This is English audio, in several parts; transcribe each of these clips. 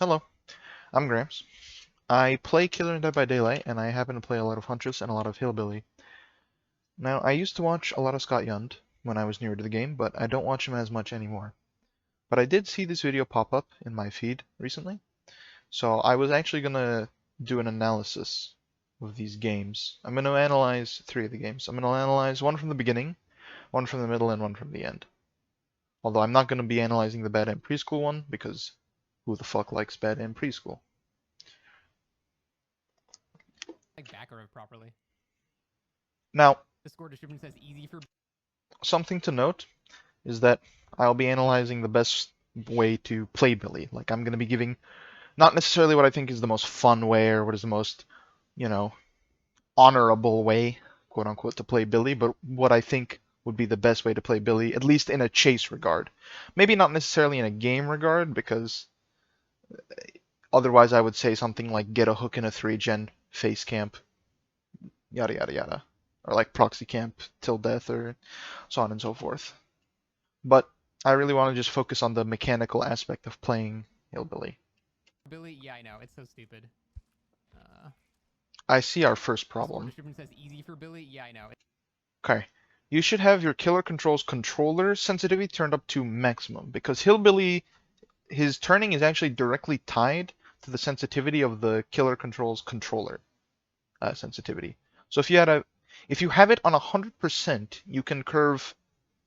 Hello, I'm Gramps. I play Killer and Dead by Daylight, and I happen to play a lot of Huntress and a lot of Hillbilly. Now, I used to watch a lot of ScottJund's when I was newer to the game, but I don't watch him as much anymore. But I did see this video pop up in my feed recently, so I was actually gonna do an analysis of these games. I'm gonna analyze three of the games. I'm gonna analyze one from the beginning, one from the middle, and one from the end. Although I'm not gonna be analyzing the Bad End Preschool one, because who the fuck likes Bad End Preschool? Like back or properly. Now, Discord description says easy for. something to note is that I'll be analyzing the best way to play Billy. Like, I'm going to be giving not necessarily what I think is the most fun way or what is the most, you know, honorable way, quote unquote, to play Billy, but what I think would be the best way to play Billy, at least in a chase regard. Maybe not necessarily in a game regard, because otherwise I would say something like get a hook in a 3-gen face camp, yada yada yada. Or like proxy camp till death, or so on and so forth. But I really want to just focus on the mechanical aspect of playing Hillbilly. Billy, yeah, I know. It's so stupid. I see our first Discord problem. description says easy for Billy, yeah, I know. Okay. You should have your Killer Control's controller sensitivity turned up to maximum, because Hillbilly, his turning is actually directly tied to the sensitivity of the Killer Control's controller sensitivity. So if you have it on 100%, you can curve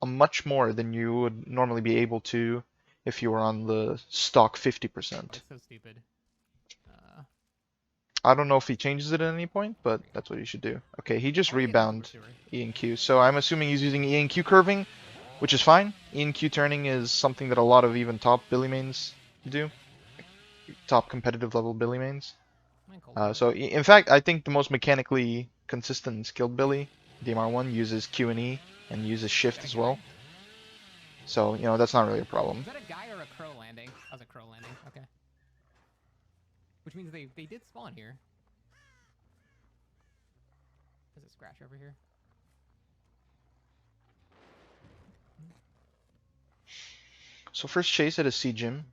much more than you would normally be able to if you were on the stock 50%. It's so stupid. I don't know if he changes it at any point, but that's what you should do. Okay, he just rebound E and Q, so I'm assuming he's using E and Q curving, which is fine. E and Q turning is something that a lot of even top Billy mains do. Top competitive level Billy mains. So in fact, I think the most mechanically consistent and skilled Billy, DMR1, uses Q and E and uses shift as well. So, that's not really a problem. Is that a guy or a crow landing? That was a crow landing, okay. Which means they did spawn here. There's a scratch over here. So first chase at a C gym.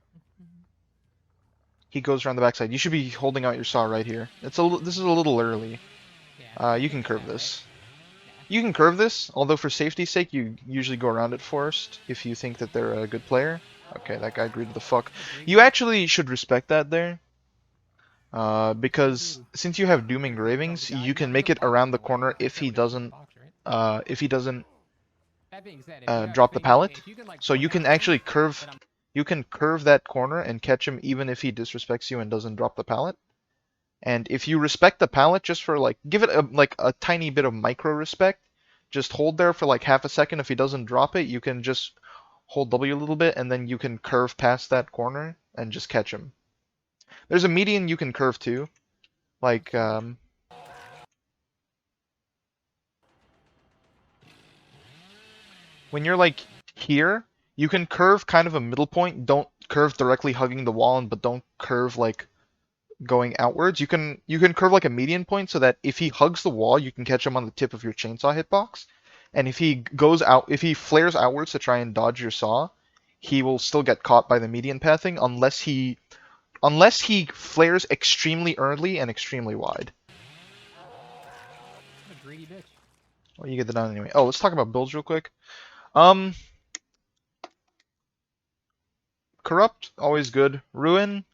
He goes around the backside. You should be holding out your saw right here. This is a little early. You can curve this. You can curve this, although for safety's sake, you usually go around it first if you think that they're a good player. Okay, that guy agreed to the fuck. You actually should respect that there. Because since you have Doom Engravings, you can make it around the corner if he doesn't drop the pallet. So you can actually curve that corner and catch him even if he disrespects you and doesn't drop the pallet. And if you respect the pallet, just for give it a tiny bit of micro respect, just hold there for like half a second. If he doesn't drop it, you can just hold W a little bit and then you can curve past that corner and just catch him. There's a median you can curve too. Like, when you're like here, you can curve kind of a middle point. Don't curve directly hugging the wall, but don't curve like going outwards. You can curve like a median point so that if he hugs the wall, you can catch him on the tip of your chainsaw hitbox. And if he flares outwards to try and dodge your saw, he will still get caught by the median pathing unless he flares extremely early and extremely wide. What a greedy bitch. Well, you get that done anyway. Oh, let's talk about builds real quick. Corrupt, always good. Ruin,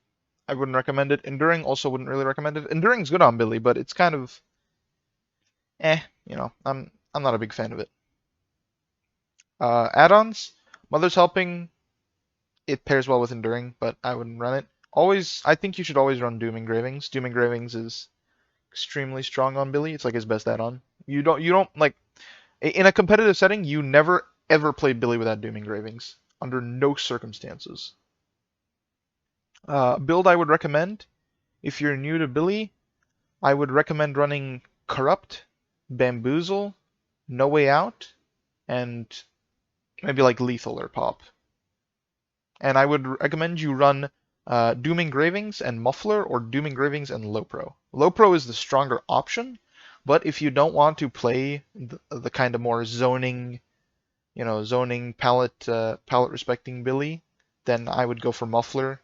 I wouldn't recommend it. Enduring, also wouldn't really recommend it. Enduring's good on Billy, but it's kind of I'm not a big fan of it. Add-ons, Mother's Helping, it pairs well with Enduring, but I wouldn't run it. I think you should always run Doom Engravings. Doom Engravings is extremely strong on Billy. It's like his best add-on. You don't like in a competitive setting, you never ever play Billy without Doom Engravings under no circumstances. Build I would recommend if you're new to Billy, I would recommend running Corrupt, Bamboozle, No Way Out, and maybe like Lethal or Pop. And I would recommend you run Doom Engravings and Muffler, or Doom Engravings and Low Pro. Low Pro is the stronger option, but if you don't want to play the kind of more zoning palette respecting Billy, then I would go for Muffler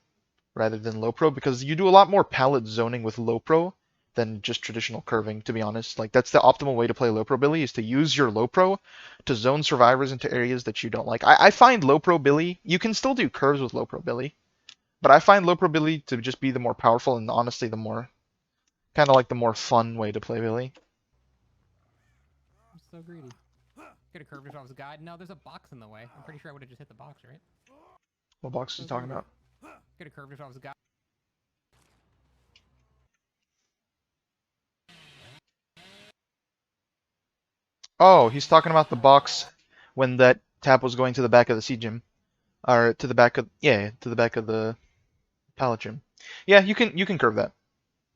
rather than low pro because you do a lot more pallet zoning with low pro than just traditional curving, to be honest. Like that's the optimal way to play low pro Billy is to use your low pro to zone survivors into areas that you don't like. I find low pro Billy, you can still do curves with low pro Billy, but I find low pro Billy to just be the more powerful and honestly the more kind of like the more fun way to play Billy. I'm so greedy. Could have curved if I was a guide. No, there's a box in the way. I'm pretty sure I would have just hit the box, right? What box is he talking about? Could have curved if I was a guide. Oh, he's talking about the box when that tap was going to the back of the sea gym. Or to the back of to the back of the pallet gym. Yeah, you can curve that.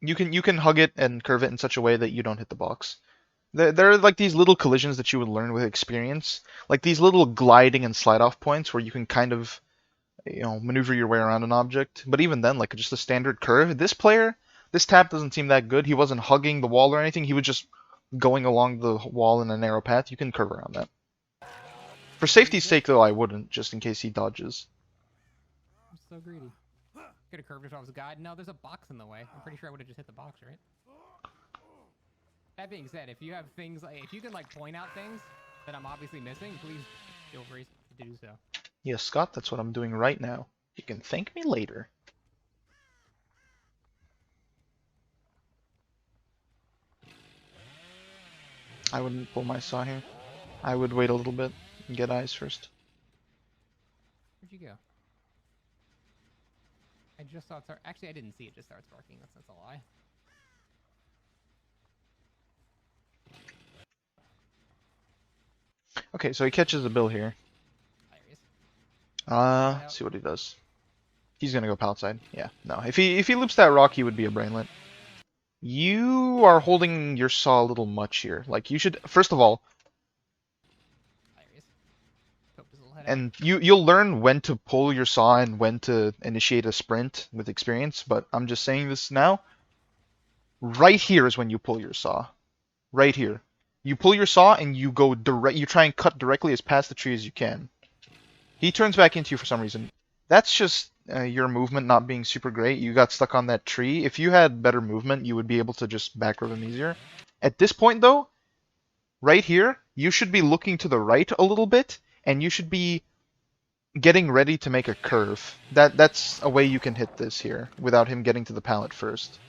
You can hug it and curve it in such a way that you don't hit the box. There are like these little collisions that you would learn with experience, like these little gliding and slide off points where you can kind of maneuver your way around an object. But even then, like just a standard curve, this tap doesn't seem that good. He wasn't hugging the wall or anything. He was just going along the wall in a narrow path. You can curve around that. For safety's sake, though, I wouldn't, just in case he dodges. I'm so greedy. Could have curved if I was a guide. No, there's a box in the way. I'm pretty sure I would have just hit the box, right? That being said, if you have things like if you can like point out things that I'm obviously missing, please feel free to do so. Yes, Scott, that's what I'm doing right now. You can thank me later. I wouldn't pull my saw here. I would wait a little bit and get eyes first. Where'd you go? I just saw it start. Actually, I didn't see it just start sparking. That's a lie. Okay, so he catches a bill here. There he is. Let's see what he does. He's gonna go pallet side. Yeah, no. If he loops that rock, he would be a brainlet. You are holding your saw a little much here. Like you should, first of all, There he is. Poked his little head out. and you'll learn when to pull your saw and when to initiate a sprint with experience. But I'm just saying this now. Right here is when you pull your saw. Right here. You pull your saw and you go direct. You try and cut directly as past the tree as you can. He turns back into you for some reason. That's just your movement not being super great. You got stuck on that tree. If you had better movement, you would be able to just back rub him easier. At this point, though, right here, you should be looking to the right a little bit, and you should be getting ready to make a curve. That's a way you can hit this here without him getting to the pallet first.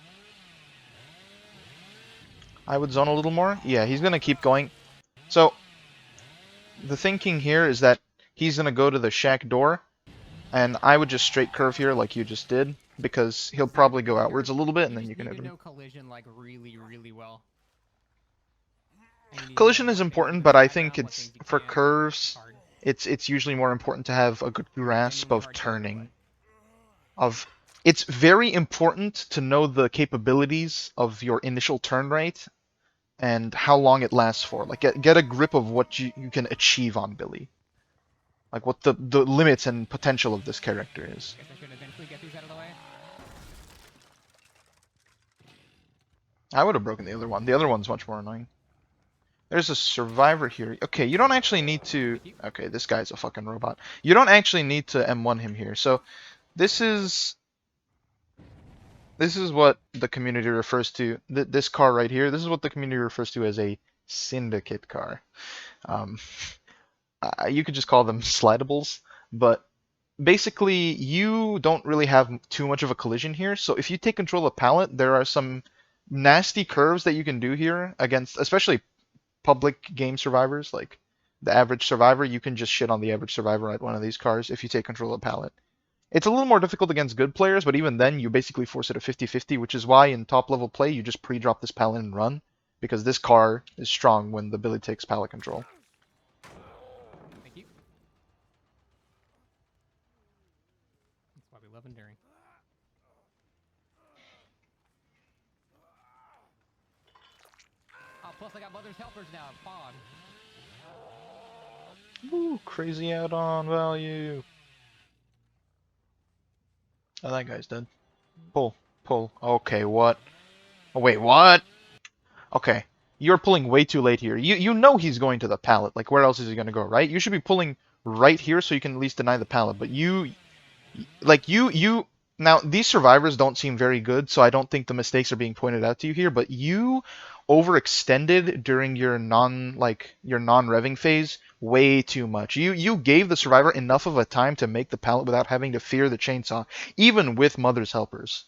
I would zone a little more. Yeah, he's going to keep going. So, the thinking here is that he's going to go to the shack door, and I would just straight curve here like you just did, because he'll probably go outwards a little bit, and then you can hit him. know collision like really, really well. Collision is important, but I think it's for curves, it's usually more important to have a good grasp of turning. It's very important to know the capabilities of your initial turn rate and how long it lasts for. Like get a grip of what you can achieve on Billy. Like what the limits and potential of this character is. Guess I should eventually get these out of the way. I would have broken the other one. The other one's much more annoying. There's a survivor here. Okay, you don't actually need to... Okay, this guy's a fucking robot. You don't actually need to M1 him here. So this is what the community refers to. This car right here, this is what the community refers to as a syndicate car. You could just call them slidables, but basically you don't really have too much of a collision here. So if you take control of pallet, there are some nasty curves that you can do here against, especially public game survivors, like the average survivor. You can just shit on the average survivor at one of these cars if you take control of pallet. It's a little more difficult against good players, but even then, you basically force it a 50-50, which is why in top-level play, you just pre-drop this pallet and run, because this car is strong when the Billy takes pallet control. Thank you. That's why we love enduring. Oh, plus I got Mother's Helpers now, Fog. Ooh, crazy add-on value. Oh, that guy's dead. Pull. Pull. Okay, what? Oh, wait, what? Okay. You're pulling way too late here. You know he's going to the pallet. Like, where else is he going to go, right? You should be pulling right here so you can at least deny the pallet. But you... Like, you... Now, these survivors don't seem very good, so I don't think the mistakes are being pointed out to you here, but you overextended during your non-revving phase way too much. You gave the survivor enough of a time to make the pallet without having to fear the chainsaw, even with Mother's helpers.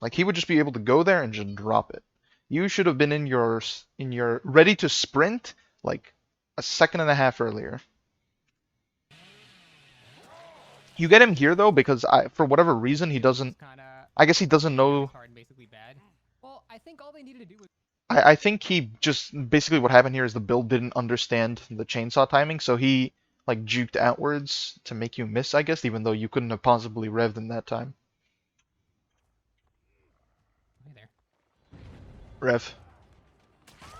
Like he would just be able to go there and just drop it. You should have been in your ready to sprint like a second and a half earlier. You get him here though because for whatever reason he doesn't. Kind of I guess he doesn't know. card basically bad. Well, I think all they needed to do was I think he just basically what happened here is the build didn't understand the chainsaw timing, so he like juked outwards to make you miss, I guess, even though you couldn't have possibly revved in that time. hey there. Rev.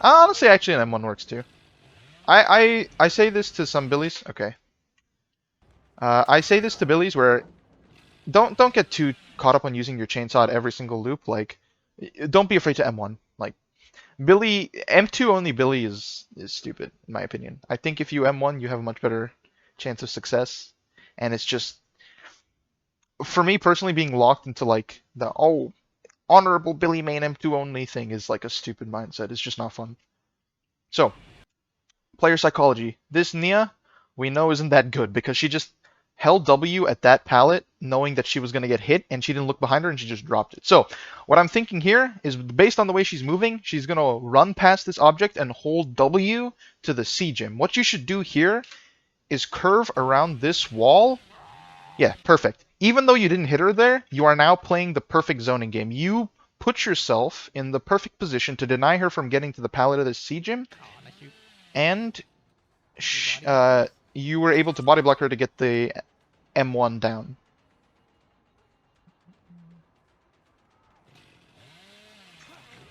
Honestly, actually, an M1 works too. I say this to some billies. Okay. I say this to billies where don't get too caught up on using your chainsaw at every single loop. Like, don't be afraid to M1. Like, Billy M2 only Billy is stupid in my opinion. I think if you M1, you have a much better chance of success. And it's just for me personally being locked into like the honorable Billy main M2 only thing is like a stupid mindset. It's just not fun. So, player psychology. This Nia, we know isn't that good because she just held W at that pallet knowing that she was going to get hit and she didn't look behind her and she just dropped it. So what I'm thinking here is based on the way she's moving, she's going to run past this object and hold W to the C gem. What you should do here is curve around this wall. Yeah, perfect. Even though you didn't hit her there, you are now playing the perfect zoning game. You put yourself in the perfect position to deny her from getting to the pallet of the C gem, and you were able to body block her to get the M1 down.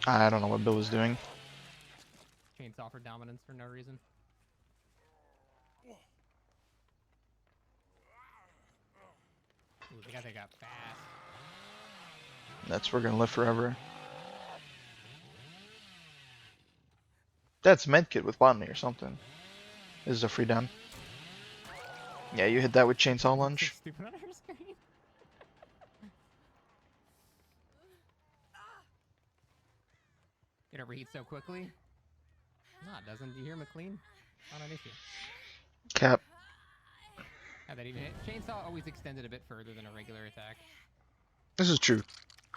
I don't know what Bill was doing. Chainsaw for dominance for no reason. Ooh, the guy that got fast. That's we're gonna live forever. That's medkit with botany or something. This is a free down. Yeah, you hit that with chainsaw lunge. Stupid on her screen. It overheats so quickly. No, it doesn't. Do you hear McLean? Not an issue. Cap. How'd that even hit? Chainsaw always extended a bit further than a regular attack. This is true.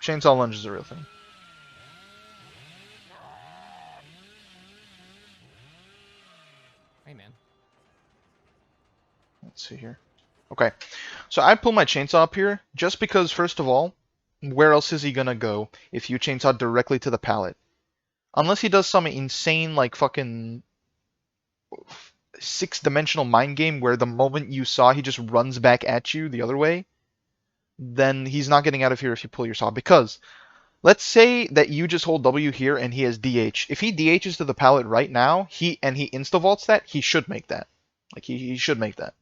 Chainsaw lunge is a real thing. Hey, man. Let's see here. Okay, so I pull my chainsaw up here just because, first of all, where else is he gonna go if you chainsaw directly to the pallet? Unless he does some insane, like, fucking six-dimensional mind game where the moment you saw he just runs back at you the other way, then he's not getting out of here if you pull your saw. Because, let's say that you just hold W here and he has DH. If he DHs to the pallet right now, he insta-vaults that, he should make that. Like, he should make that.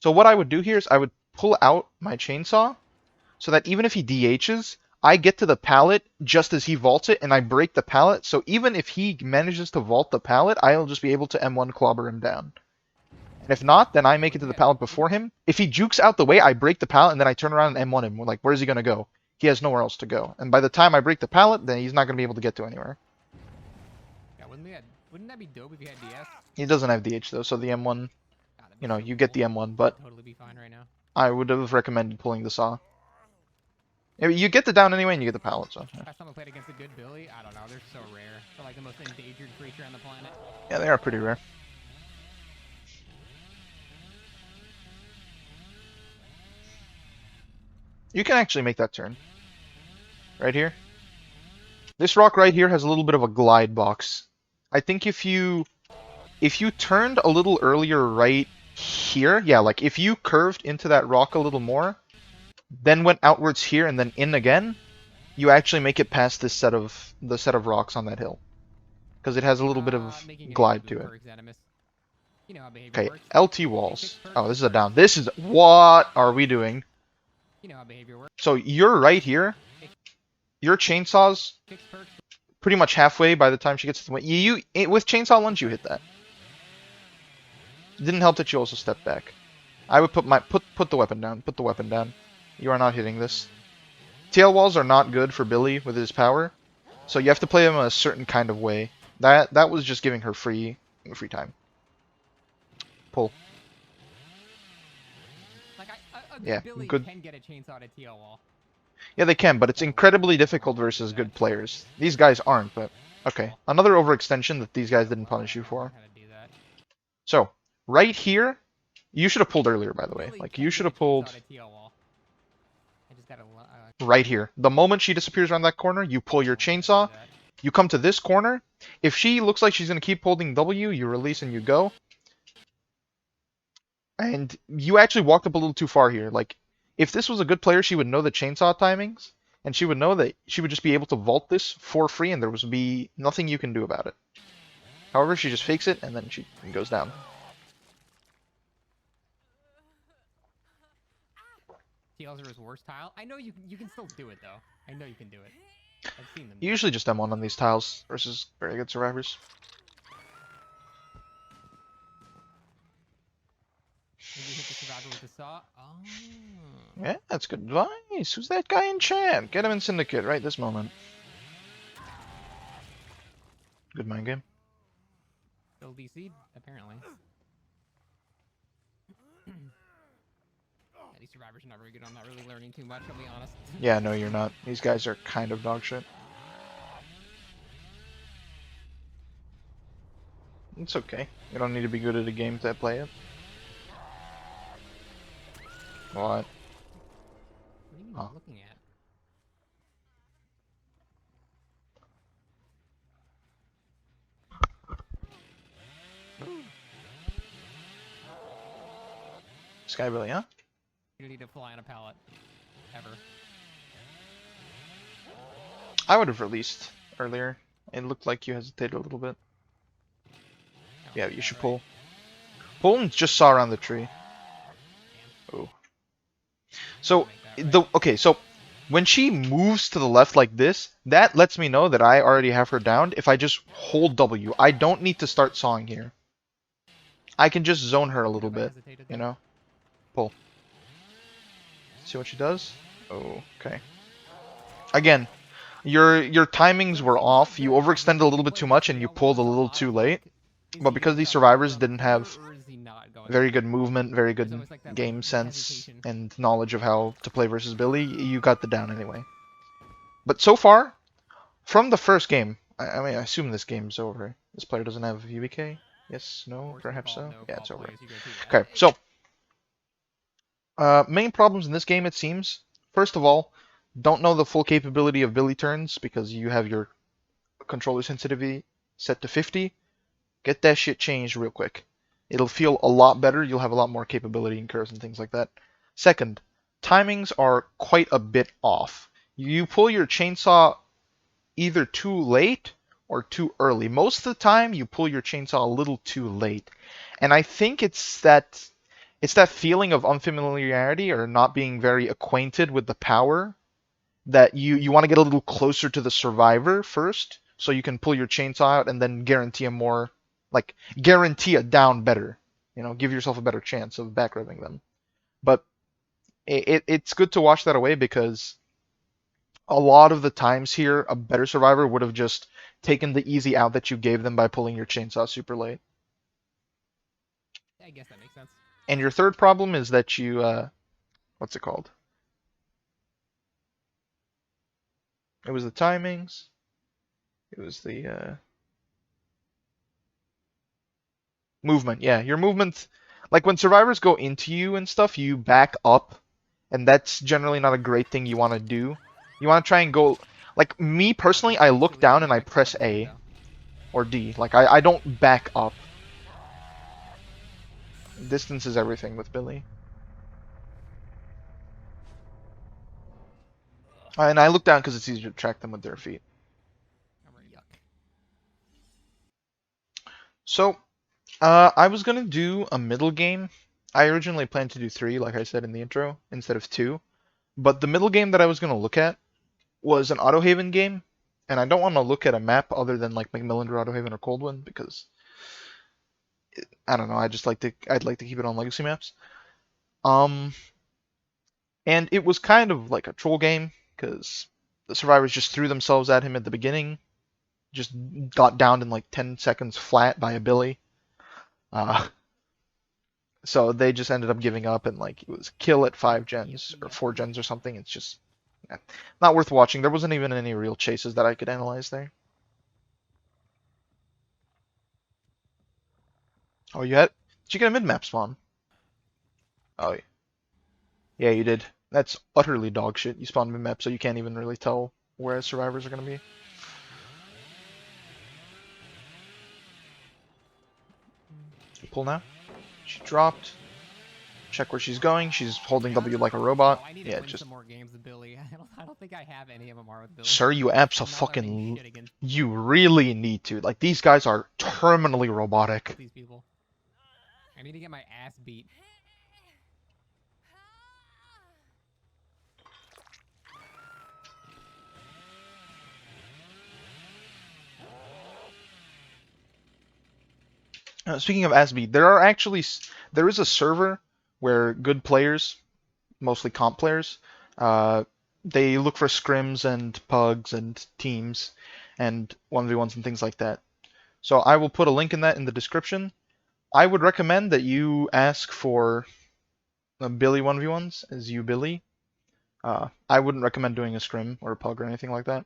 So what I would do here is I would pull out my chainsaw so that even if he DHs, I get to the pallet just as he vaults it and I break the pallet. So even if he manages to vault the pallet, I'll just be able to M1 clobber him down. And if not, then I make it to the pallet before him. If he jukes out the way, I break the pallet and then I turn around and M1 him. Like, where's he going to go? He has nowhere else to go. And by the time I break the pallet, then he's not going to be able to get to anywhere. Yeah, wouldn't that be dope if you had DS? He doesn't have DH though, so the M1, you know, you get the M1, but Totally be fine right now. I would have recommended pulling the saw. You get the down anyway and you get the pallet, so. Yeah. Last time I played against a good Billy, I don't know, they're so rare. They're like the most endangered creature on the planet. Yeah, they are pretty rare. You can actually make that turn. Right here. This rock right here has a little bit of a glide box. I think if you turned a little earlier right here, yeah, like if you curved into that rock a little more, then went outwards here and then in again, you actually make it past the set of rocks on that hill. Because it has a little bit of glide to it. You know how behavior Okay, works. LT walls. Oh, this is a down. This is... What are we doing? You know how behavior works. So you're right here. Your chainsaw's pretty much halfway by the time she gets to the way. With chainsaw lunge, you hit that. Didn't help that you also stepped back. I would put the weapon down. Put the weapon down. You are not hitting this. tail walls are not good for Billy with his power, so you have to play him a certain kind of way. That was just giving her free time. Pull. Like a Yeah, good Billy good. can get a chainsaw to TL wall. Yeah, they can, but it's incredibly difficult versus good players. These guys aren't, but okay. Another overextension that these guys didn't punish you for. How to do that. So, right here, you should have pulled earlier, by the way. Billy Like, can you get should a have pulled chainsaw to TL wall. I just gotta. right here. The moment she disappears around that corner, you pull your chainsaw, you come to this corner. If she looks like she's going to keep holding W, you release and you go. And you actually walked up a little too far here. Like, if this was a good player, she would know the chainsaw timings, and she would know that she would just be able to vault this for free, and there would be nothing you can do about it. However, she just fakes it, and then she goes down. TLs are his worst tile. I know you can still do it though. I know you can do it. I've seen them. You usually just M1 on these tiles versus very good survivors. Maybe hit the survivor with the saw. Oh. Yeah, that's good advice. Who's that guy in chat? Get him in Syndicate right this moment. Good mind game. Still DC'd, apparently. Yeah, these survivors are not very good. I'm not really learning too much, I'll be honest. Yeah, no, you're not. These guys are kind of dog shit. It's okay. You don't need to be good at a game to play it. What? What do you mean Oh. looking at? Billy, huh? You need to fly on a pallet. Ever. I would have released earlier. It looked like you hesitated a little bit. Yeah, you should pull. Pull and just saw around the tree. Oh. So, so when she moves to the left like this, that lets me know that I already have her downed if I just hold W. I don't need to start sawing here. I can just zone her a little bit, you know? Pull. See what she does? Oh, okay. Again, your timings were off. You overextended a little bit too much and you pulled a little too late. But because these survivors didn't have very good movement, very good game sense, and knowledge of how to play versus Billy, you got the down anyway. But so far, from the first game, I mean, I assume this game's over. This player doesn't have UBK? Yes, no, perhaps so? Yeah, it's over. Okay, so, main problems in this game, it seems. First of all, don't know the full capability of Billy turns because you have your controller sensitivity set to 50. Get that shit changed real quick. It'll feel a lot better. You'll have a lot more capability in curves and things like that. Second, timings are quite a bit off. You pull your chainsaw either too late or too early. Most of the time, you pull your chainsaw a little too late. And I think it's that feeling of unfamiliarity or not being very acquainted with the power that you want to get a little closer to the survivor first so you can pull your chainsaw out and then guarantee a more, like, guarantee a down better. You know, give yourself a better chance of back rubbing them. But it's good to wash that away because a lot of the times here, a better survivor would have just taken the easy out that you gave them by pulling your chainsaw super late. I guess that makes sense. And your third problem is that you, what's it called? It was the timings. It was the movement. Yeah, your movement. Like when survivors go into you and stuff, you back up, and that's generally not a great thing you want to do. You want to try and go. Like me personally, I look down and I press A or D. Like I don't back up. Distance is everything with Billy. And I look down because it's easier to track them with their feet. Yuck. So, I was gonna do a middle game. I originally planned to do 3, like I said in the intro, instead of 2. But the middle game that I was gonna look at was an Autohaven game, and I don't want to look at a map other than like Macmillan or Autohaven or Coldwind because I don't know. I'd like to keep it on legacy maps. Um, and it was kind of like a troll game. because the survivors just threw themselves at him at the beginning, just got downed in like 10 seconds flat by a Billy. Uh, so they just ended up giving up, and like it was kill at 5 gens or 4 gens or something. It's just not worth watching. There wasn't even any real chases that I could analyze there. Oh, did you get a mid-map spawn? Oh, yeah, you did. That's utterly dog shit. You spawned mid-map, so you can't even really tell where survivors are gonna be. Pull now. She dropped. Check where she's going. She's holding W like a robot. I need to Yeah, win just. some more games with Billy. I don't think I have any MMR with Billy. Sir, you I'm not letting fucking. shit against You really need to. Like, these guys are terminally robotic. these people. I need to get my ass beat. Speaking of Asby, there is a server where good players, mostly comp players, uh, they look for scrims and pugs and teams and 1v1s and things like that. So I will put a link in that in the description. I would recommend that you ask for Billy 1v1s as you Billy. I wouldn't recommend doing a scrim or a pug or anything like that.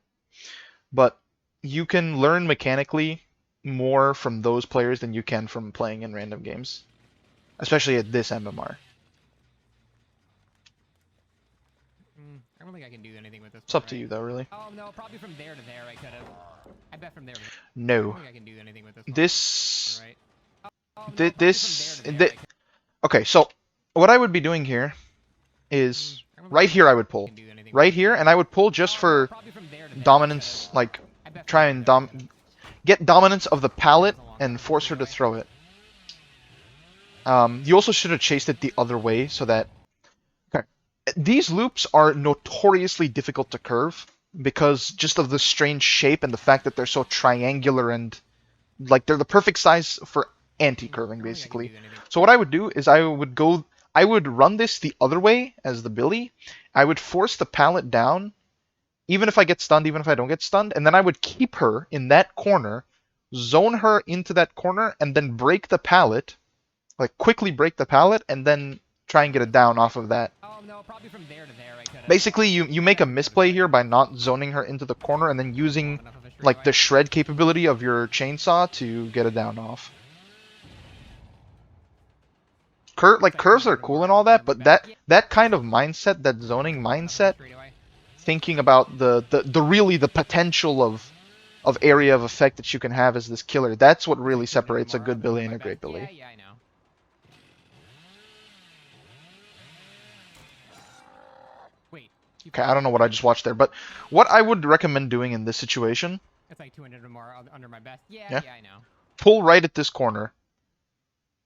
But you can learn mechanically more from those players than you can from playing in random games, especially at this MMR. I don't think I can do anything with this. It's up to you though, really. Oh no, probably from there to there I could have. I bet from there to there. I No. don't think I can do anything with this. This. Right. Oh, no, This. from there to there Okay, so what I would be doing here is right here I would pull. Right here, and I would pull just for dominance, like try and get dominance of the pallet and force her to throw it. You also should have chased it the other way so that. Okay, these loops are notoriously difficult to curve because just of the strange shape and the fact that they're so triangular and like they're the perfect size for anti-curving basically. So what I would do is I would run this the other way as the Billy. I would force the pallet down, even if I get stunned, even if I don't get stunned, and then I would keep her in that corner, zone her into that corner, and then break the pallet, like quickly break the pallet, and then try and get it down off of that. Oh no, probably from there to there I could have. Basically, you make a misplay here by not zoning her into the corner and then using like the shred capability of your chainsaw to get it down off. Curves are cool and all that, but that kind of mindset, that zoning mindset, thinking about the really the potential of area of effect that you can have as this killer, that's what really separates a good Billy and a great Billy. Yeah, I know. Wait. Okay, I don't know what I just watched there, but what I would recommend doing in this situation, It's like 200 or more under my best. Yeah, Yeah? I know. pull right at this corner.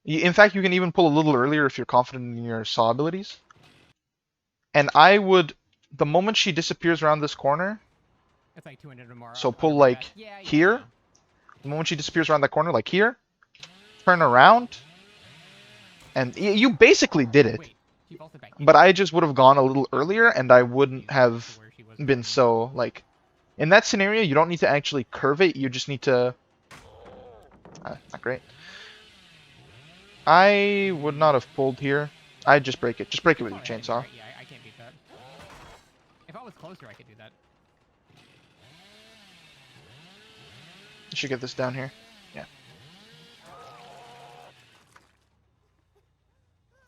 In fact, you can even pull a little earlier if you're confident in your saw abilities. And I would, the moment she disappears around this corner, It's like 200 or more. so under pull my like best. Yeah, I here, know. the moment she disappears around that corner, like here, turn around, and you basically did it. Wait, she vaulted back. But I just would have gone a little earlier, and I wouldn't have Where she was been before. so, like, in that scenario, you don't need to actually curve it, you just need to, not great. I would not have pulled here. I'd just break it. Just break it with your chainsaw. Yeah, I can't beat that. If I was closer, I could do that. You should get this down here. Yeah.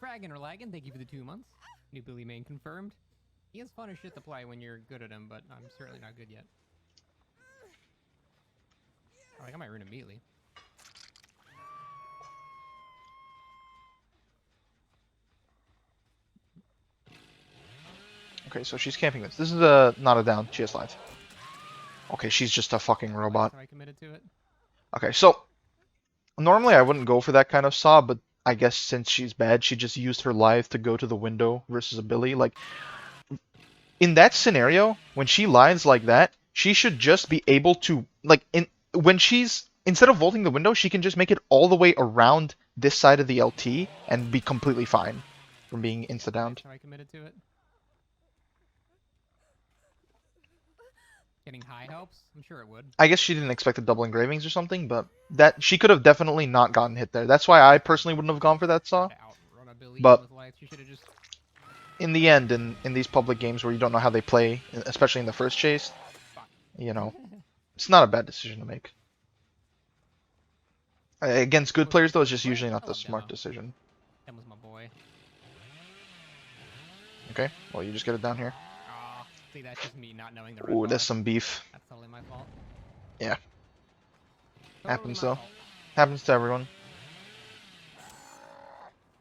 Fraggin' or lagging, thank you for the 2 months. New Billy main confirmed. He is fun as shit to play when you're good at him, but I'm certainly not good yet. Oh, I got my rune immediately. Okay, so she's camping this. This is not a down. She has life. Okay, she's just a fucking robot. So I committed to it. Okay, so normally I wouldn't go for that kind of saw, but I guess since she's bad, she just used her life to go to the window versus a Billy. Like, in that scenario, when she lies like that, she should just be able to, like, when she's, instead of vaulting the window, she can just make it all the way around this side of the LT and be completely fine from being insta-downed. So I committed to it. getting high helps. I'm sure it would. I guess she didn't expect the double engravings or something, but that she could have definitely not gotten hit there. That's why I personally wouldn't have gone for that saw. To outrun a billiam But with lights, you should have just. in the end, in these public games where you don't know how they play, especially in the first chase, Fuck. you know, it's not a bad decision to make. Against good players, though, it's just usually not I the love smart demo. decision. That was my boy. Okay, well, you just get it down here. Ah, see, that's just me not knowing the red Ooh, bar. there's some beef. That's totally my fault. Yeah, Totally happens my though. fault. Happens to everyone.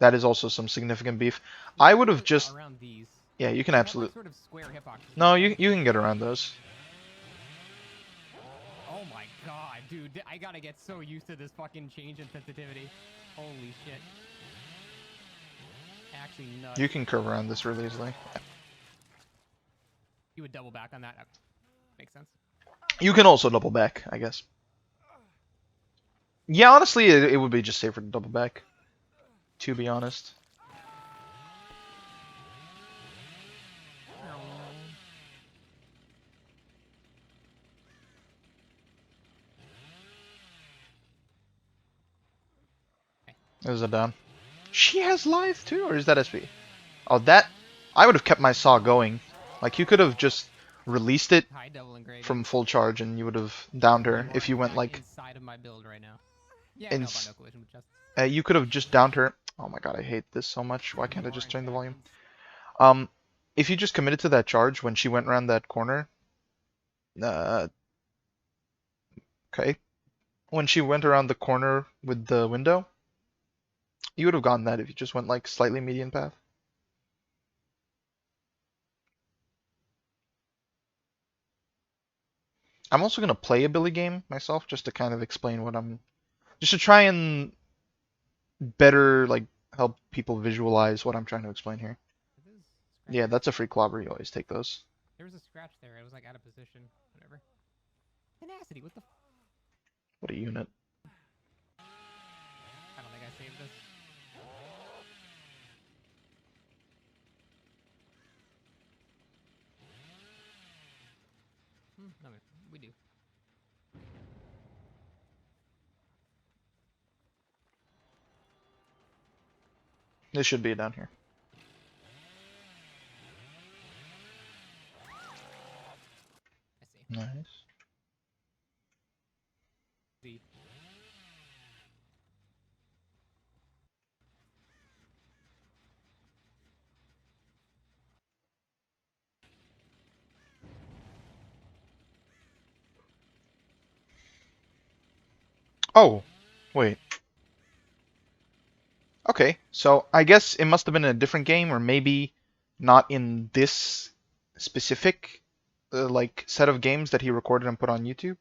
That is also some significant beef. You I can would have go just... around these. Yeah, you can They have, like, absolutely... sort of square hitboxes. No, you can get around those. Oh my god, dude. I gotta get so used to this fucking change in sensitivity. Holy shit. Actually, nuts. You can curve around this really easily. You would double back on that. Makes sense. You can also double back, I guess. Yeah, honestly, it would be just safer to double back. To be honest. There's a down. She has life too, or is that SP? Oh, that... I would have kept my saw going. Like, you could have just released it High double engraving. from full charge and you would have downed her if you went like... inside of my build right now. Yeah, no collision with just... you could have just downed her. Oh my god, I hate this so much. Why can't I just turn the volume? If you just committed to that charge when she went around that corner... okay. When she went around the corner with the window, you would have gotten that if you just went like slightly median path. I'm also going to play a Billy game myself just to kind of explain what I'm... Just to try and better like help people visualize what I'm trying to explain here. Yeah, that's a free clobber. You always take those. There was a scratch there. It was like out of position. Whatever. Tenacity, what the... What a unit. I don't think I saved this. No, we do. This should be down here. I see. Nice. See. Oh, wait. Okay, so I guess it must have been in a different game, or maybe not in this specific like set of games that he recorded and put on YouTube.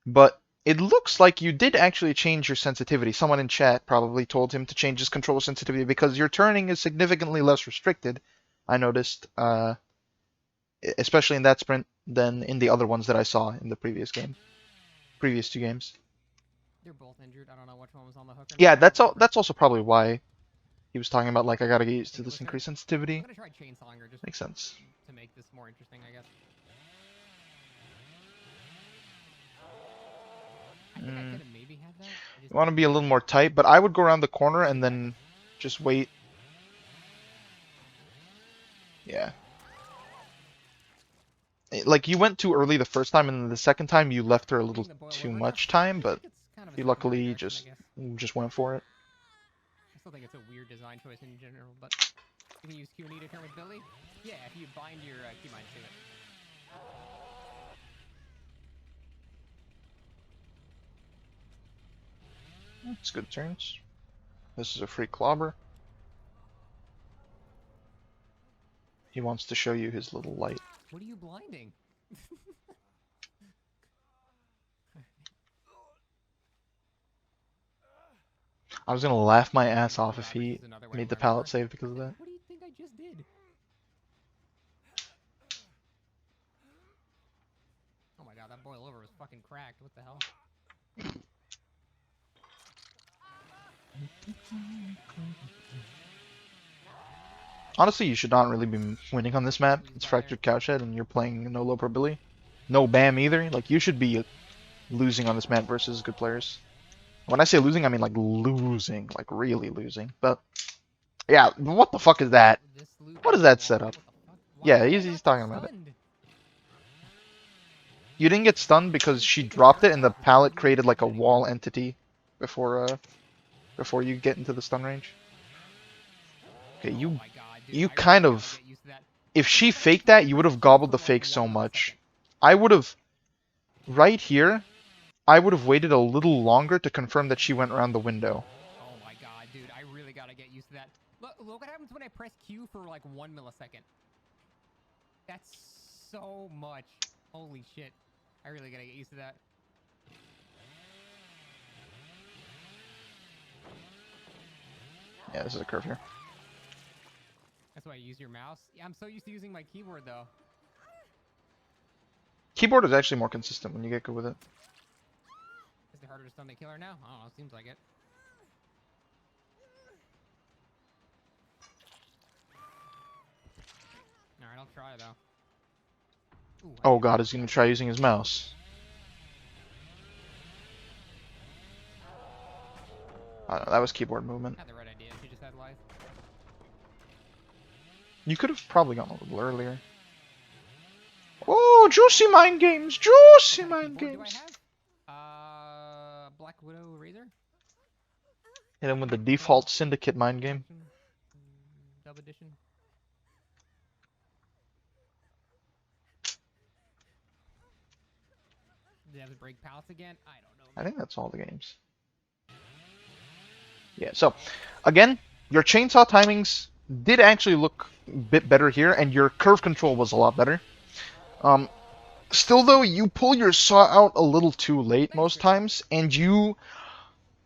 But it looks like you did actually change your sensitivity. Someone in chat probably told him to change his controller sensitivity because your turning is significantly less restricted. I noticed, especially in that sprint than in the other ones that I saw in the previous two games. They're both injured. I don't know which one was on the hook. Yeah, that's also probably why he was talking about like I gotta get used to this increased sensitivity. I'm gonna try chainsawing her just Makes sense. to make this more interesting, I guess. I think I could have maybe had that. You want to be a little more tight, but I would go around the corner and then just wait. Yeah. Like, you went too early the first time, and then the second time you left her a little too much time, but he luckily just went for it. I still think it's a weird design choice in general, but you can use Q&E to turn with Billy. Yeah, if you bind your keymines to it. It's good turns. This is a free clobber. He wants to show you his little light. What are you blinding? I was gonna laugh my ass off if he made the pallet save because of that. What do you think I just did? Oh my god, that boil over was fucking cracked. What the hell? Honestly, you should not really be winning on this map. It's Fractured Cowshed and you're playing No Low Pro Billy. no BAM either. Like, you should be losing on this map versus good players. When I say losing, I mean like losing, like really losing. But yeah, what the fuck is that? This loop What is is a that wall. setup? What the fuck? Why Yeah, did I he's not get talking about it. stunned? You didn't get stunned because Fucking she taking dropped it turrets and the off is not pallet doing me created any like a good anymore. wall entity before you get into the stun range. Okay, Oh you my god, dude, you I kind really gotta of get used to that. if Look, she but I faked can't that, you would press have Q gobbled for the like fake so 1 much. millisecond. I would have right here. I would have waited a little longer to confirm that she went around the window. Oh my god, dude, I really gotta get used to that. Look what happens when I press Q for like 1 millisecond. That's so much. Holy shit. I really gotta get used to that. Yeah, this is a curve here. That's why you use your mouse. Yeah, I'm so used to using my keyboard though. Keyboard is actually more consistent when you get good with it. Is it harder to stun the killer now? I don't know, seems like it. Alright, I'll try though. Ooh, I Oh did god, not he's gonna that. try using his mouse. That was keyboard movement. Had the right idea, she just had life. You could have probably gone a little earlier. Oh, juicy mind games! Juicy What kind of mind keyboard do I games! have? Black Widow Razor? Hit him with the Pro? default Syndicate mind game. Collection? Dub edition? Did they have to break pallets again? I don't know, I man. think that's all the games. Yeah, so, again, your chainsaw timings did actually look a bit better here, and your curve control was a lot better. Um, Still though, you pull your saw out a little too late Thanks, most Christian. times, and you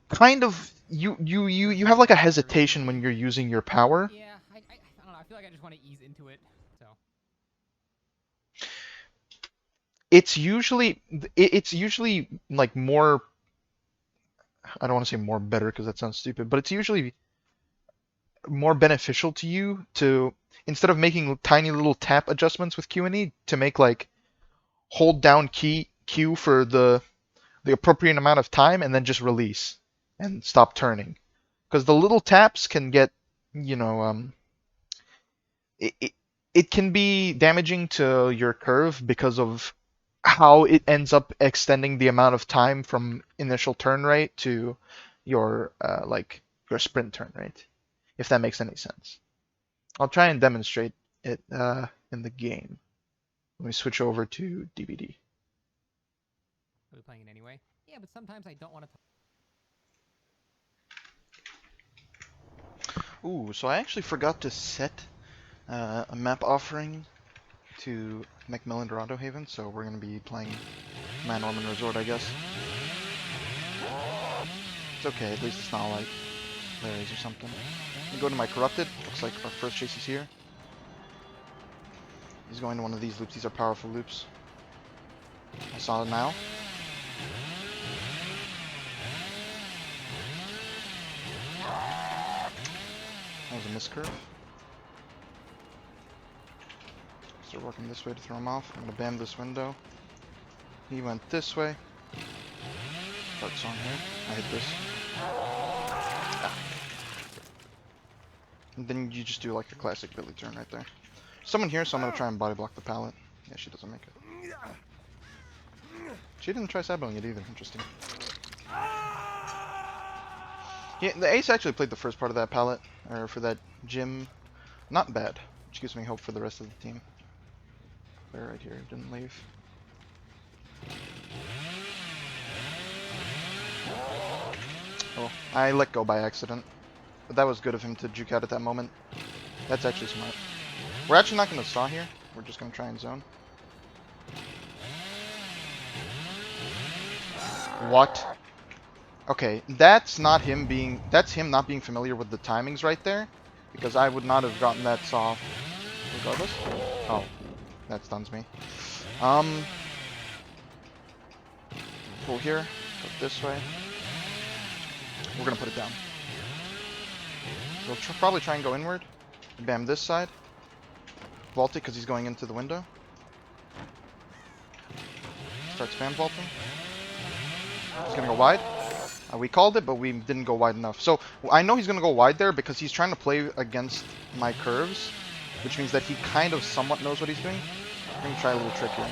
kind of you have like a hesitation when you're using your power. Yeah, I don't know. I feel like I just want to ease into it. So It's usually like more. I don't want to say more better because that sounds stupid, but it's usually more beneficial to you to instead of making tiny little tap adjustments with Q and E to make like hold down key Q for the appropriate amount of time and then just release and stop turning. Because the little taps can get, you know, it, it, it can be damaging to your curve because of how it ends up extending the amount of time from initial turn rate to your like your sprint turn rate, if that makes any sense. I'll try and demonstrate it in the game. Let me switch over to DVD. are we playing it anyway? Yeah, but sometimes I don't want to. Ooh, so I actually forgot to set a map offering to Macmillan Dorado Haven, so we're going to be playing Man Norman Resort, I guess. It's okay, at least it's not like Larry's or something. We go to my Corrupted, looks like our first chase is here. He's going to one of these loops, these are powerful loops. I saw it now. That was a miscurve. Start working this way to throw him off. I'm gonna bam this window. He went this way. Starts on here. I hit this. Ah. And then you just do like a classic Billy turn right there. Someone here, so I'm gonna try and body block the pallet. Yeah, she doesn't make it. She didn't try saboting it either. Interesting. Yeah, the ace actually played the first part of that pallet, or for that gym. Not bad, which gives me hope for the rest of the team. They're right here, didn't leave. Oh, I let go by accident. But that was good of him to juke out at that moment. That's actually smart. We're actually not going to saw here. We're just going to try and zone. What? Okay, that's not him being... That's him not being familiar with the timings right there. Because I would not have gotten that saw off regardless. Oh, that stuns me. Pull here. Go this way. We're going to put it down. So we'll probably try and go inward. Bam this side. Vault it because he's going into the window. Start spam vaulting. He's gonna go wide. We called it, but we didn't go wide enough. So I know he's gonna go wide there because he's trying to play against my curves, which means that he kind of somewhat knows what he's doing. I'm gonna try a little trick here.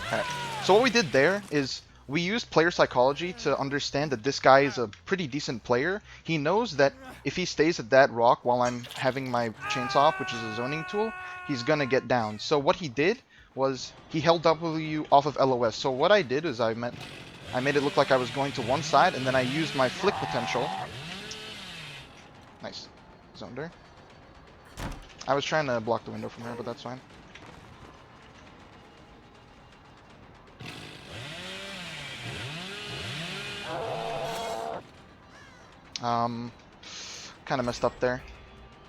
Okay. So what we did there is we used player psychology to understand that this guy is a pretty decent player. He knows that if he stays at that rock while I'm having my chainsaw off, which is a zoning tool, he's gonna get down. So what he did was he held W off of LOS. So what I did is I made it look like I was going to one side, and then I used my flick potential. Nice. Zoned her. I was trying to block the window from her, but that's fine. Kind of messed up there.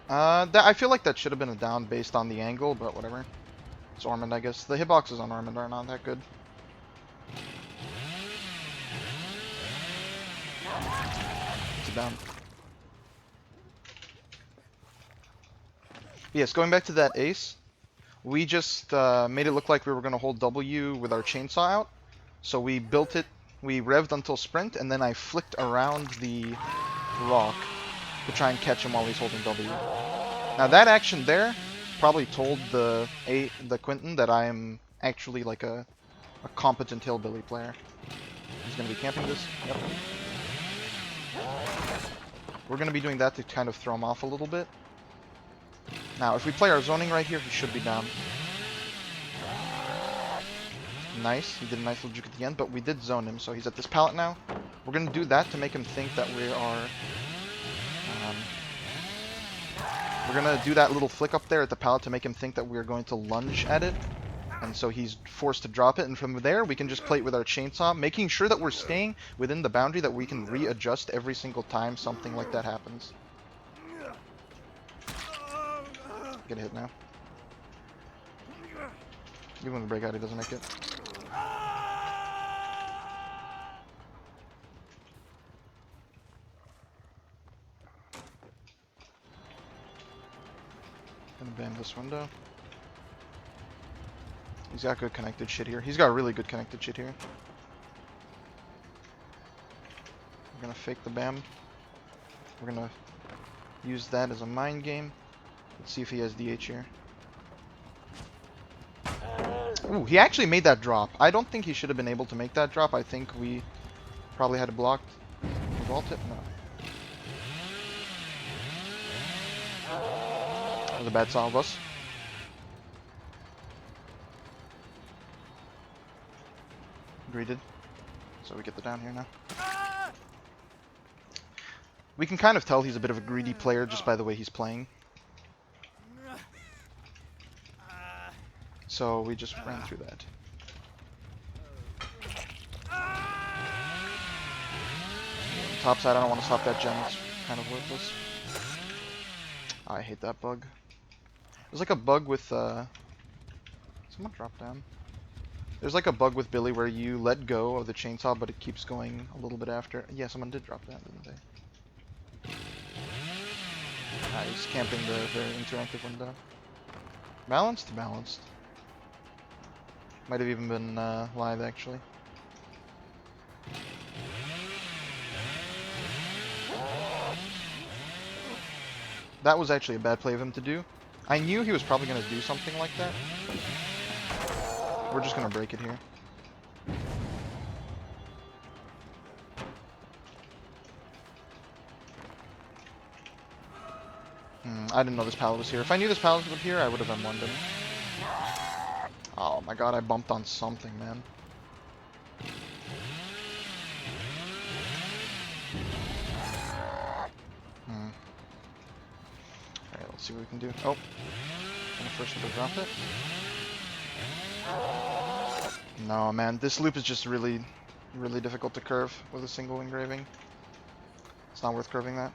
I feel like that should have been a down based on the angle, but whatever. It's Ormond, I guess. The hitboxes on Ormond are not that good. It's a down. Yes, going back to that ace, we just made it look like we were going to hold W with our chainsaw out. So we built it, we revved until sprint, and then I flicked around the rock to try and catch him while he's holding W. Now that action there probably told the Quentin that I am actually like a competent hillbilly player. He's going to be camping this. Yep. We're going to be doing that to kind of throw him off a little bit. Now, if we play our zoning right here, he should be down. Nice. He did a nice little juke at the end, but we did zone him, so he's at this pallet now. We're going to do that to make him think that we are... we're going to do that little flick up there at the pallet to make him think that we're going to lunge at it. And so he's forced to drop it, and from there we can just play it with our chainsaw, making sure that we're staying within the boundary that we can readjust every single time something like that happens. Get a hit now. Even with the breakout, he doesn't make it. Gonna ban this window. He's got good connected shit here. He's got really good connected shit here. We're gonna fake the BAM. We're gonna use that as a mind game. Let's see if he has DH here. Ooh, he actually made that drop. I don't think he should have been able to make that drop. I think we probably had it blocked. Vault it? No. That was a bad saw of us. Greeted. So we get the down here now. We can kind of tell he's a bit of a greedy player just by the way he's playing. So we just ran through that. Top side, I don't want to stop that gem. It's kind of worthless. I hate that bug. There's like a bug with someone drop down. There's like a bug with Billy where you let go of the chainsaw, but it keeps going a little bit after. Yeah, someone did drop that, didn't they? He's camping the very interactive window. Balanced? Balanced. Might have even been live, actually. That was actually a bad play of him to do. I knew he was probably going to do something like that. We're just going to break it here. I didn't know this pallet was here. If I knew this pallet was here, I would have M1'd him. Oh my god, I bumped on something, man. Alright, let's see what we can do. Oh. Gonna first have to drop it. No, man, this loop is just really, really difficult to curve with a single engraving. It's not worth curving that.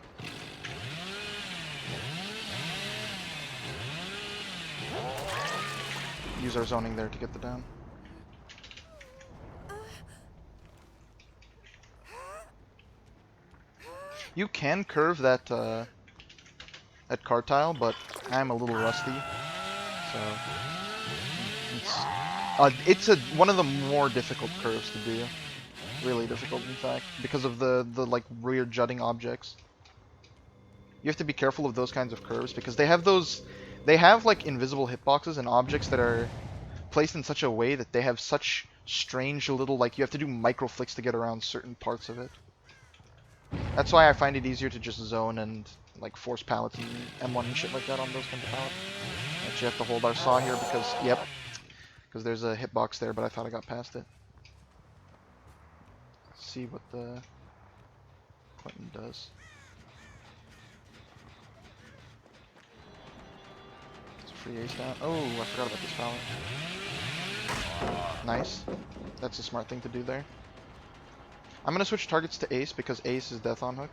Use our zoning there to get the down. You can curve that that card tile, but I'm a little rusty, so it's It's one of the more difficult curves to do. Really difficult, in fact, because of the like weird jutting objects. You have to be careful of those kinds of curves because they have like invisible hitboxes and objects that are placed in such a way that they have such strange little, like, you have to do micro flicks to get around certain parts of it. That's why I find it easier to just zone and like force pallets and M1 and shit like that on those kinds of pallets. Actually have to hold our saw here because, yep, because there's a hitbox there, but I thought I got past it. Let's see what the Clinton does. It's a free ace down. Oh, I forgot about this pallet. Nice. That's a smart thing to do there. I'm gonna switch targets to ace because ace is death on hook.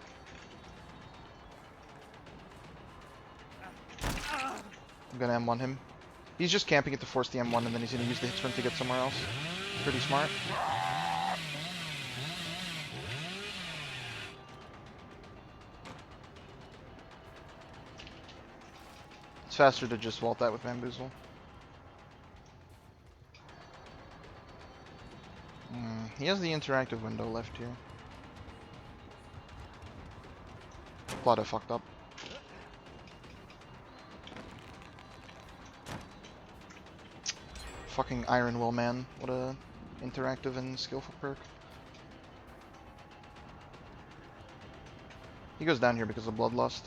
I'm gonna M1 him. He's just camping it to force the M1 and then he's gonna use the hit sprint to get somewhere else. Pretty smart. It's faster to just vault that with Bamboozle. He has the interactive window left here. Plot I fucked up. Fucking Iron Will man. What a interactive and skillful perk. He goes down here because of Bloodlust.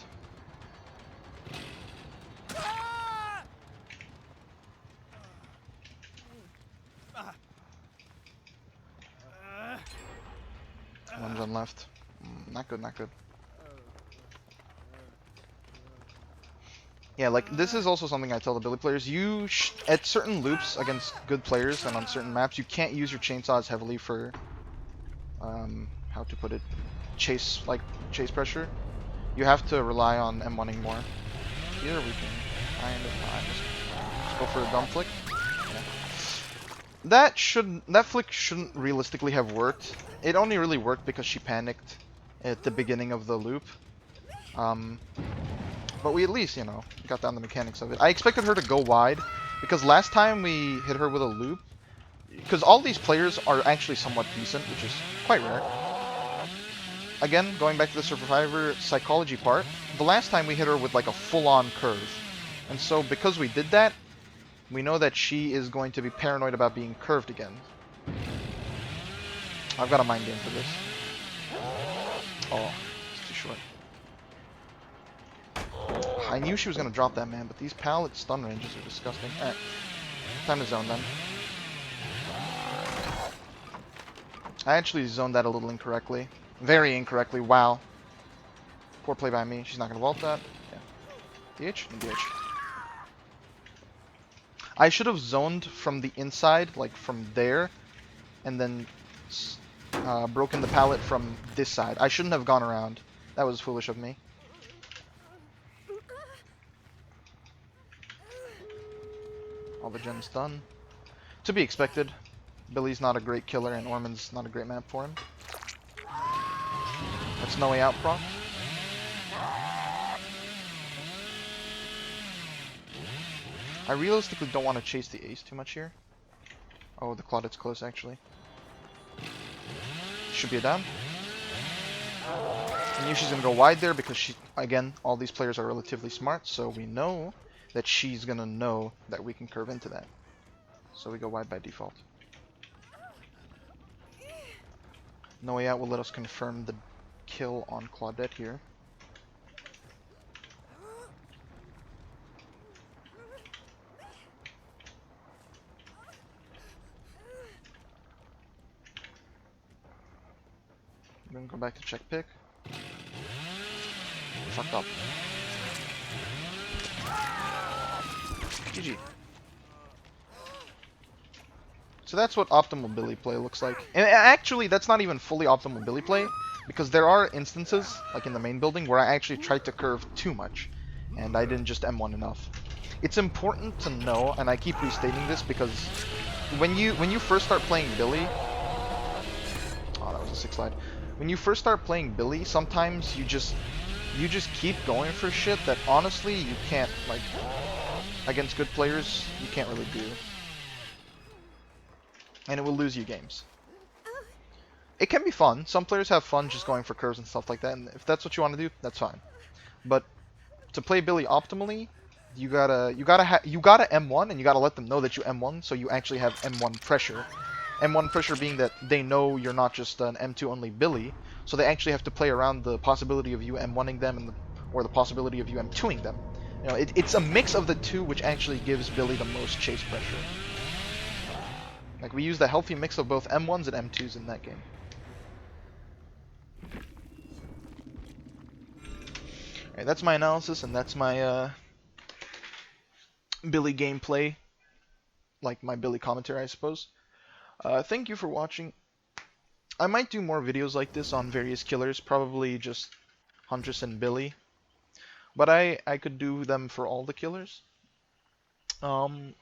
One gen left. Not good, not good. Yeah, like, this is also something I tell the Billy players. At certain loops against good players and on certain maps, you can't use your chainsaws heavily for, how to put it, chase pressure. You have to rely on M1ing more. Here we can kind of just go for a dumb flick. Yeah. That flick shouldn't realistically have worked. It only really worked because she panicked at the beginning of the loop. But we at least, you know, got down the mechanics of it. I expected her to go wide, because last time we hit her with a loop, because all these players are actually somewhat decent, which is quite rare. Again, going back to the survivor psychology part, the last time we hit her with like a full-on curve. And so because we did that, we know that she is going to be paranoid about being curved again. I've got a mind game for this. Oh, it's too short. I knew she was going to drop that, man, but these pallet stun ranges are disgusting. Alright, time to zone them. I actually zoned that a little incorrectly. Very incorrectly, wow. Poor play by me. She's not going to vault that. Yeah. DH? And DH. I should have zoned from the inside, like from there, and then broken the pallet from this side. I shouldn't have gone around. That was foolish of me. All the gens done. To be expected. Billy's not a great killer and Ormond's not a great map for him. That's no way out proc. I realistically don't want to chase the ace too much here. Oh, the Claudette's close actually. Should be a down. I knew she's gonna go wide there because again, all these players are relatively smart, so we know that she's gonna know that we can curve into that. So we go wide by default. No way out will let us confirm the kill on Claudette here. I'm gonna go back to check pick. Fucked up. GG. So that's what optimal Billy play looks like. And actually, that's not even fully optimal Billy play, because there are instances, like in the main building, where I actually tried to curve too much, and I didn't just M1 enough. It's important to know, and I keep restating this, because when you first start playing Billy... Oh, that was a 6 slide. When you first start playing Billy, sometimes you just keep going for shit that honestly you can't, like, against good players, you can't really do. and it will lose you games. It can be fun. Some players have fun just going for curves and stuff like that, and if that's what you want to do, that's fine. But to play Billy optimally, you gotta M1 and you gotta let them know that you M1, so you actually have M1 pressure. M1 pressure being that they know you're not just an M2 only Billy, so they actually have to play around the possibility of you M1ing them or the possibility of you M2ing them. You know, it's a mix of the two which actually gives Billy the most chase pressure. Like we used a healthy mix of both M1s and M2s in that game. Alright, that's my analysis and that's my Billy gameplay, like my Billy commentary, I suppose. Thank you for watching. I might do more videos like this on various killers, probably just Huntress and Billy, but I could do them for all the killers. Um,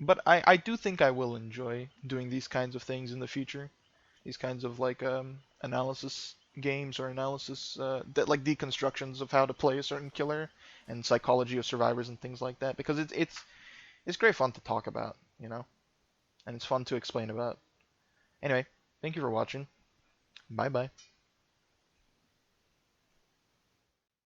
but I do think I will enjoy doing these kinds of things in the future. These kinds of like analysis games or analysis that like deconstructions of how to play a certain killer and psychology of survivors and things like that, because it's great fun to talk about, you know, and it's fun to explain about. Anyway, thank you for watching. Bye bye.